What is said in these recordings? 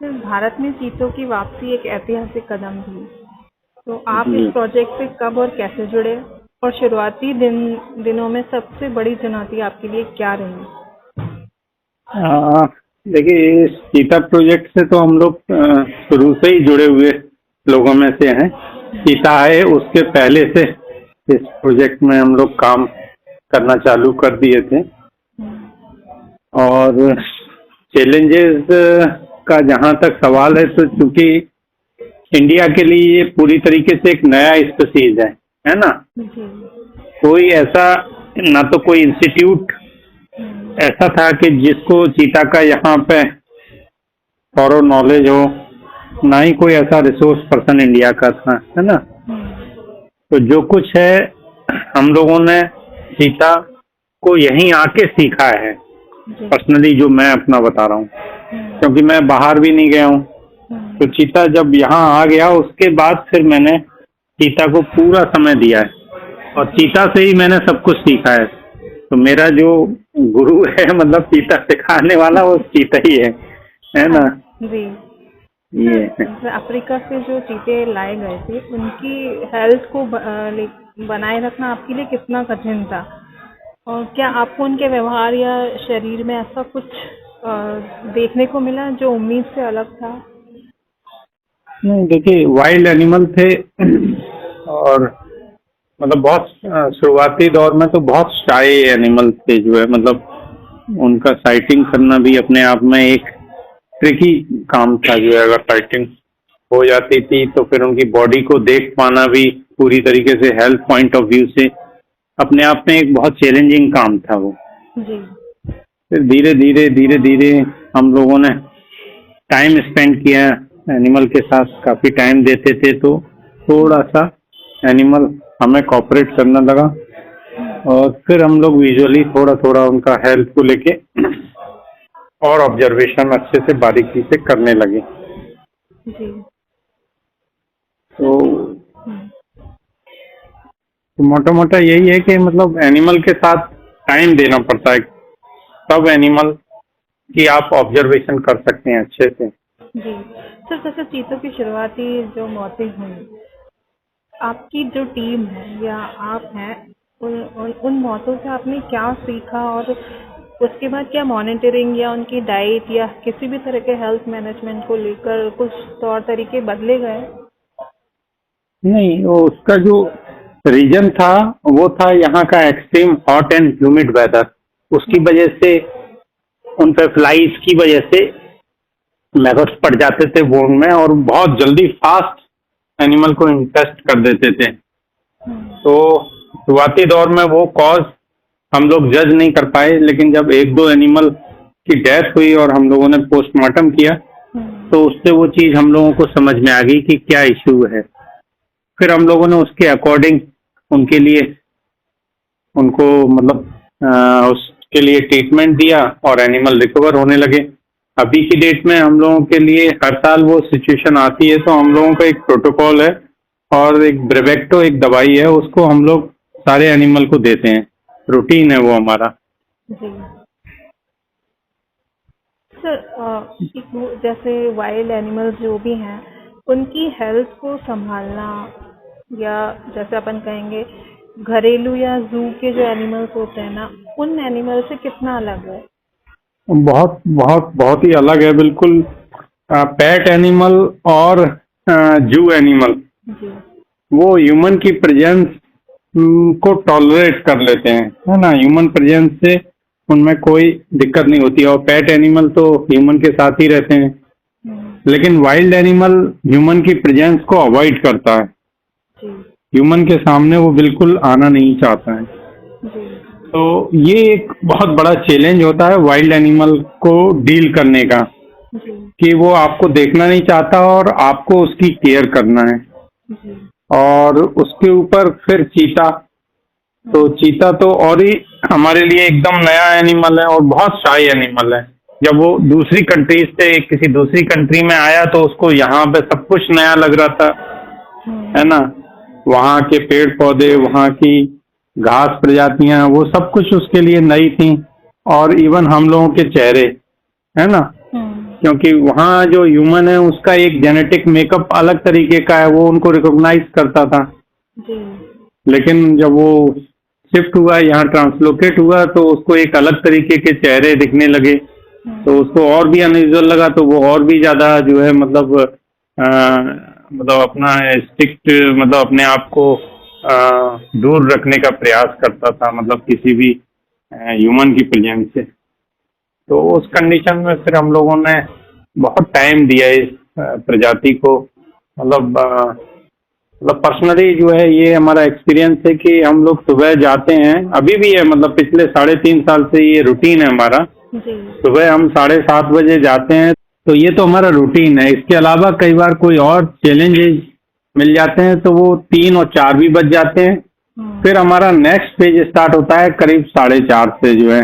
Sir, Bharat में चीतों की वापसी एक ऐतिहासिक कदम थी। तो आप जी इस प्रोजेक्ट से कब और कैसे जुड़े? और शुरुआती दिनों में सबसे बड़ी चुनौती आपके लिए क्या रही? आ, देखिए, इस चीता प्रोजेक्ट से तो हम लोग शुरू से ही जुड़े हुए लोगों में से हैं। चीता है उसके पहले से इस प्रोजेक्ट में हम लोग काम करना चालू कर दिए थे। और चैलेंजेस का जहाँ तक सवाल है, तो चूंकि इंडिया के लिए ये पूरी तरीके से एक नया स्पीसीज है ना। जी। कोई ऐसा, ना तो कोई इंस्टीट्यूट ऐसा था कि जिसको चीता का यहाँ पे थॉरो नॉलेज हो, ना ही कोई ऐसा रिसोर्स पर्सन इंडिया का था, है ना। तो जो कुछ है हम लोगों ने चीता को यहीं आके सीखा है। जी। पर्सनली जो मैं अपना बता रहा हूँ, क्योंकि मैं बाहर भी नहीं गया हूँ। तो चीता जब यहाँ आ गया उसके बाद फिर मैंने चीता को पूरा समय दिया है, और चीता से ही मैंने सब कुछ सीखा है। तो मेरा जो गुरु है, मतलब चीता सिखाने वाला, वो चीता ही है ना। जी। ये है। सर, अफ्रीका से जो चीते लाए गए थे, उनकी हेल्थ को बनाए रखना आपके लिए कितना कठिन था? और क्या आपको उनके व्यवहार या शरीर में ऐसा कुछ देखने को मिला जो उम्मीद से अलग था? नहीं, देखिए, वाइल्ड एनिमल थे और मतलब बहुत शुरुआती दौर में तो बहुत शाय एनिमल थे, जो है मतलब उनका साइटिंग करना भी अपने आप में एक ट्रिकी काम था। जो है, अगर साइटिंग हो जाती थी तो फिर उनकी बॉडी को देख पाना भी पूरी तरीके से हेल्थ पॉइंट ऑफ व्यू से अपने आप में एक बहुत चैलेंजिंग काम था वो। जी। फिर धीरे धीरे धीरे धीरे हम लोगों ने टाइम स्पेंड किया एनिमल के साथ, काफी टाइम देते थे, तो थोड़ा सा एनिमल हमें कॉपरेट करना लगा। और फिर हम लोग विजुअली थोड़ा थोड़ा उनका हेल्थ को लेके और ऑब्जर्वेशन अच्छे से बारीकी से करने लगे। जी। तो हम्म। मोटा मोटा यही है कि मतलब एनिमल के साथ टाइम देना पड़ता है, तब एनिमल की आप ऑब्जर्वेशन कर सकते हैं अच्छे से। जी। सर, जैसे चीतों की शुरुआती जो मौतें हुई, आपकी जो टीम है या आप हैं, उन मौतों से आपने क्या सीखा? और उसके बाद क्या मॉनिटरिंग या उनकी डाइट या किसी भी तरह के हेल्थ मैनेजमेंट को लेकर कुछ तौर तरीके बदले गए? नहीं, वो उसका जो रीजन था वो था यहाँ का extreme hot and humid weather. उसकी वजह से उन पे फ्लाइज की वजह से मैगट्स पड़ जाते थे बोन में, और बहुत जल्दी फास्ट एनिमल को इन्फेस्ट कर देते थे। तो शुरुआती दौर में वो कॉज हम लोग जज नहीं कर पाए, लेकिन जब एक दो एनिमल की डेथ हुई और हम लोगों ने पोस्टमार्टम किया, तो उससे वो चीज़ हम लोगों को समझ में आ गई कि क्या इश्यू है। फिर हम लोगों ने उसके अकॉर्डिंग उनके लिए उनको मतलब उसके लिए ट्रीटमेंट दिया और एनिमल रिकवर होने लगे। अभी की डेट में हम लोगों के लिए हर साल वो सिचुएशन आती है, तो हम लोगों का एक प्रोटोकॉल है और एक ब्रेवेक्टो एक दवाई है, उसको हम लोग सारे एनिमल को देते हैं। रूटीन है वो हमारा। जी। सर, जैसे वाइल्ड एनिमल्स जो भी हैं, उनकी हेल्थ को संभालना, या जैसे अपन कहेंगे घरेलू या जू के जो एनिमल्स होते हैं ना, उन एनिमल से कितना अलग है? बहुत बहुत बहुत ही अलग है, बिल्कुल। पेट एनिमल और जू एनिमल जी। वो ह्यूमन की प्रेजेंस को टॉलरेट कर लेते हैं, है ना। ह्यूमन प्रेजेंस से उनमें कोई दिक्कत नहीं होती, और पेट एनिमल तो ह्यूमन के साथ ही रहते हैं। लेकिन वाइल्ड एनिमल ह्यूमन की प्रेजेंस को अवॉइड करता है, जी। ह्यूमन के सामने वो बिल्कुल आना नहीं चाहता है। जी। तो ये एक बहुत बड़ा चैलेंज होता है वाइल्ड एनिमल को डील करने का, जी। कि वो आपको देखना नहीं चाहता और आपको उसकी केयर करना है। जी। और उसके ऊपर फिर चीता, तो चीता तो और ही हमारे लिए एकदम नया एनिमल है और बहुत शाई एनिमल है। जब वो दूसरी कंट्री से किसी दूसरी कंट्री में आया तो उसको यहाँ पे सब कुछ नया लग रहा था, है ना। वहाँ के पेड़ पौधे, वहाँ की घास प्रजातियां, वो सब कुछ उसके लिए नई थी। और इवन हम लोगों के चेहरे, है ना, क्योंकि वहाँ जो ह्यूमन है उसका एक जेनेटिक मेकअप अलग तरीके का है, वो उनको रिकॉग्नाइज करता था। जी। लेकिन जब वो शिफ्ट हुआ यहाँ, ट्रांसलोकेट हुआ, तो उसको एक अलग तरीके के चेहरे दिखने लगे, तो उसको और भी अनयूजुअल लगा, तो वो और भी ज्यादा जो है मतलब मतलब अपना स्ट्रिक्ट, मतलब अपने आप को दूर रखने का प्रयास करता था, मतलब किसी भी ह्यूमन की प्रेजेंस से। तो उस कंडीशन में फिर हम लोगों ने बहुत टाइम दिया इस प्रजाति को, मतलब पर्सनली जो है ये हमारा एक्सपीरियंस है कि हम लोग सुबह जाते हैं, अभी भी है, मतलब पिछले 3.5 साल से ये रूटीन है हमारा। जी। सुबह हम 7:30 बजे जाते हैं, तो ये तो हमारा रूटीन है। इसके अलावा कई बार कोई और चैलेंजेस मिल जाते हैं तो वो 3 और 4 भी बज जाते हैं। फिर हमारा नेक्स्ट पेज स्टार्ट होता है करीब 4:30 से जो है।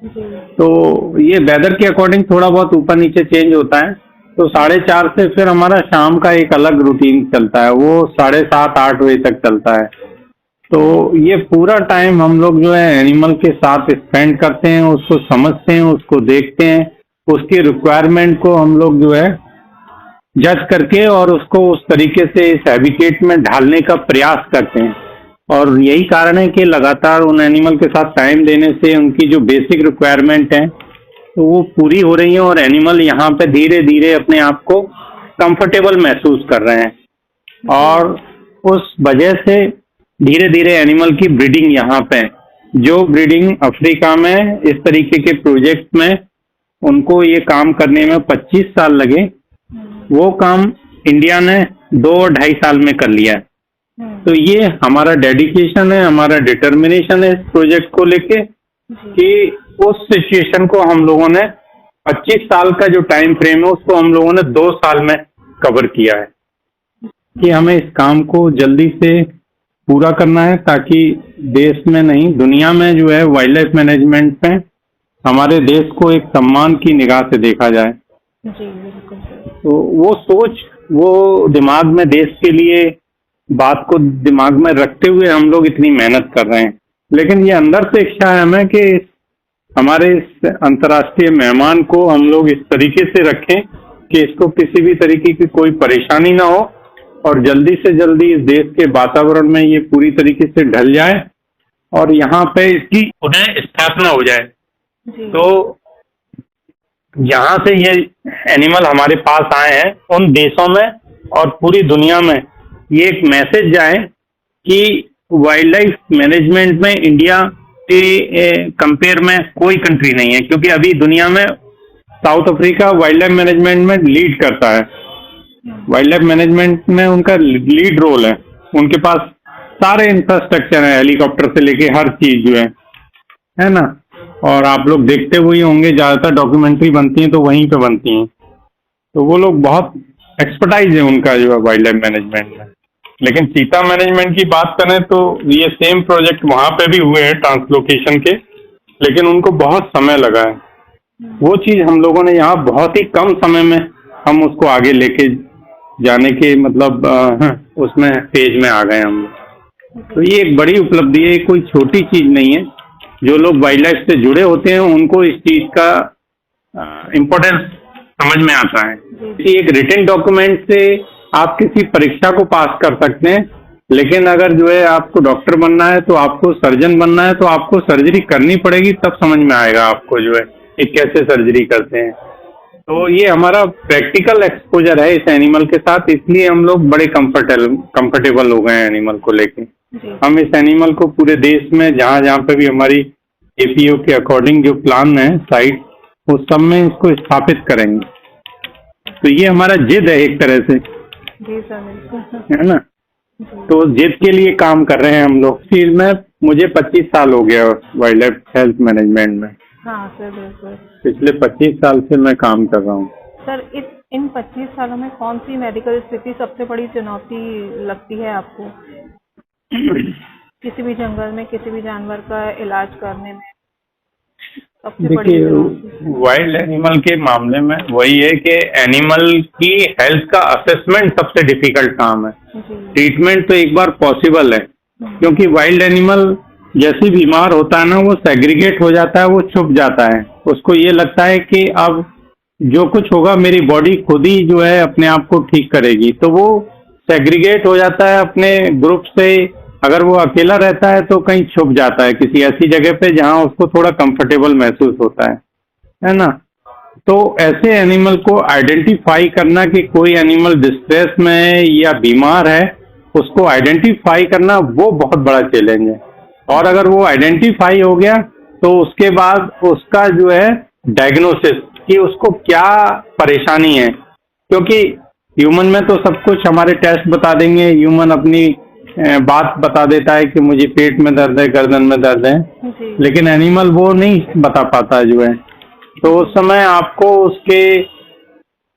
जी। तो ये वेदर के अकॉर्डिंग थोड़ा बहुत ऊपर नीचे चेंज होता है। तो 4:30 से फिर हमारा शाम का एक अलग रूटीन चलता है, वो 7:30-8 बजे तक चलता है। तो ये पूरा टाइम हम लोग जो है एनिमल के साथ स्पेंड करते हैं, उसको समझते हैं, उसको देखते हैं, उसकी रिक्वायरमेंट को हम लोग जो है जज करके और उसको उस तरीके से इस हैबिटेट में ढालने का प्रयास करते हैं। और यही कारण है कि लगातार उन एनिमल के साथ टाइम देने से उनकी जो बेसिक रिक्वायरमेंट है तो वो पूरी हो रही है, और एनिमल यहाँ पे धीरे धीरे अपने आप को कंफर्टेबल महसूस कर रहे हैं। और उस वजह से धीरे धीरे एनिमल की ब्रीडिंग यहाँ पे, जो ब्रीडिंग अफ्रीका में इस तरीके के प्रोजेक्ट में उनको ये काम करने में 25 साल लगे, वो काम इंडिया ने 2 और 2.5 साल में कर लिया है। तो ये हमारा डेडिकेशन है, हमारा डिटर्मिनेशन है इस प्रोजेक्ट को लेके कि उस सिचुएशन को हम लोगों ने 25 साल का जो टाइम फ्रेम है उसको हम लोगों ने 2 साल में कवर किया है, कि हमें इस काम को जल्दी से पूरा करना है ताकि देश में नहीं दुनिया में जो है वाइल्ड लाइफ मैनेजमेंट में हमारे देश को एक सम्मान की निगाह से देखा जाए। जी बिल्कुल। तो वो सोच, वो दिमाग में, देश के लिए बात को दिमाग में रखते हुए हम लोग इतनी मेहनत कर रहे हैं। लेकिन ये अंदर से इच्छा है हमें कि हमारे इस अंतर्राष्ट्रीय मेहमान को हम लोग इस तरीके से रखें कि इसको किसी भी तरीके की कोई परेशानी ना हो, और जल्दी से जल्दी इस देश के वातावरण में ये पूरी तरीके से ढल जाए और यहाँ पे इसकी पुनः स्थापना हो जाए। तो यहाँ से ये एनिमल हमारे पास आए हैं, उन देशों में और पूरी दुनिया में ये एक मैसेज जाए कि वाइल्ड लाइफ मैनेजमेंट में इंडिया के कंपेयर में कोई कंट्री नहीं है, क्योंकि अभी दुनिया में south Africa wild life management में लीड करता है। वाइल्ड लाइफ मैनेजमेंट में उनका लीड रोल है, उनके पास सारे इंफ्रास्ट्रक्चर है, हेलीकॉप्टर से लेके हर चीज जो है ना। और आप लोग देखते हुए होंगे ज्यादातर डॉक्यूमेंट्री बनती हैं तो वहीं पे बनती हैं, तो वो लोग बहुत एक्सपर्टाइज है उनका जो है वाइल्ड लाइफ मैनेजमेंट में। लेकिन चीता मैनेजमेंट की बात करें तो ये सेम प्रोजेक्ट वहां पे भी हुए हैं ट्रांसलोकेशन के, लेकिन उनको बहुत समय लगा है। वो चीज हम लोगों ने यहाँ बहुत ही कम समय में हम उसको आगे लेके जाने के मतलब उसमें पेज में आ गए हम। तो ये एक बड़ी उपलब्धि है, कोई छोटी चीज नहीं है। जो लोग वाइल्ड लाइफ से जुड़े होते हैं उनको इस चीज का इम्पोर्टेंस समझ में आता है कि एक रिटन डॉक्यूमेंट से आप किसी परीक्षा को पास कर सकते हैं, लेकिन अगर जो है आपको डॉक्टर बनना है तो आपको सर्जन बनना है तो आपको सर्जरी करनी पड़ेगी, तब समझ में आएगा आपको जो है कि कैसे सर्जरी करते हैं। तो ये हमारा प्रैक्टिकल एक्सपोजर है इस एनिमल के साथ, इसलिए हम लोग बड़े कंफर्टेबल हो गए हैं एनिमल को लेके। हम इस एनिमल को पूरे देश में जहाँ जहाँ पे भी हमारी एपीओ के अकॉर्डिंग जो प्लान है साइट, उस सब में इसको स्थापित करेंगे। तो ये हमारा जिद है एक तरह से, है ना। तो जिद के लिए काम कर रहे हैं हम लोग। चीज में मुझे 25 साल हो गया वाइल्ड लाइफ हेल्थ मैनेजमेंट में। हाँ सर बिल्कुल। पिछले 25 साल से मैं काम कर रहा हूँ। सर इन 25 सालों में कौन सी मेडिकल स्थिति सबसे बड़ी चुनौती लगती है आपको? किसी भी जंगल में किसी भी जानवर का इलाज करने में सबसे बड़ी देखिए वाइल्ड एनिमल के मामले में वही है कि एनिमल की हेल्थ का असेसमेंट सबसे डिफिकल्ट काम है। ट्रीटमेंट तो एक बार पॉसिबल है, क्योंकि वाइल्ड एनिमल जैसे बीमार होता है ना वो सेग्रीगेट हो जाता है, वो छुप जाता है। उसको ये लगता है कि अब जो कुछ होगा मेरी बॉडी खुद ही जो है अपने आप को ठीक करेगी। तो वो सेग्रीगेट हो जाता है अपने ग्रुप से। अगर वो अकेला रहता है तो कहीं छुप जाता है किसी ऐसी जगह पे जहां उसको थोड़ा कंफर्टेबल महसूस होता है ना। तो ऐसे एनिमल को आइडेंटिफाई करना कि कोई एनिमल डिस्ट्रेस में है या बीमार है, उसको आइडेंटिफाई करना वो बहुत बड़ा चैलेंज है। और अगर वो आइडेंटिफाई हो गया तो उसके बाद उसका जो है डायग्नोसिस कि उसको क्या परेशानी है, क्योंकि ह्यूमन में तो सब कुछ हमारे टेस्ट बता देंगे। ह्यूमन अपनी बात बता देता है कि मुझे पेट में दर्द है, गर्दन में दर्द है, जी। लेकिन एनिमल वो नहीं बता पाता जो है। तो उस समय आपको उसके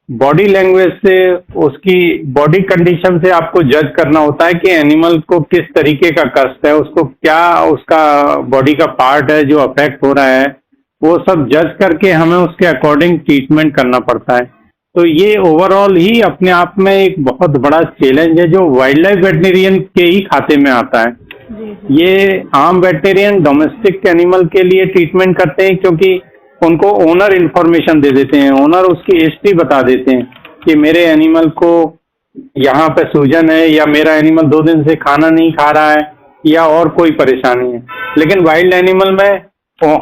बॉडी लैंग्वेज से, उसकी बॉडी कंडीशन से आपको जज करना होता है कि एनिमल को किस तरीके का कष्ट है, उसको क्या उसका बॉडी का पार्ट है जो अफेक्ट हो रहा है, वो सब जज करके हमें उसके अकॉर्डिंग ट्रीटमेंट करना पड़ता है। तो ये ओवरऑल ही अपने आप में एक बहुत बड़ा चैलेंज है जो वाइल्ड लाइफ वेटरिनरियन के ही खाते में आता है। जी जी। ये आम वेटरिनरियन डोमेस्टिक एनिमल के लिए ट्रीटमेंट करते हैं, क्योंकि उनको ओनर इन्फॉर्मेशन दे देते हैं, ओनर उसकी हिस्ट्री बता देते हैं कि मेरे एनिमल को यहाँ पे सूजन है, या मेरा एनिमल 2 दिन से खाना नहीं खा रहा है, या और कोई परेशानी है। लेकिन वाइल्ड एनिमल में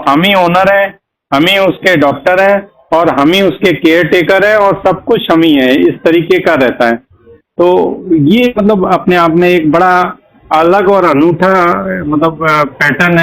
हम ही ओनर हैं, हम ही उसके डॉक्टर हैं, और हम ही उसके केयर टेकर है, और सब कुछ हम ही है, इस तरीके का रहता है। तो ये मतलब अपने आप में एक बड़ा अलग और अनूठा मतलब पैटर्न है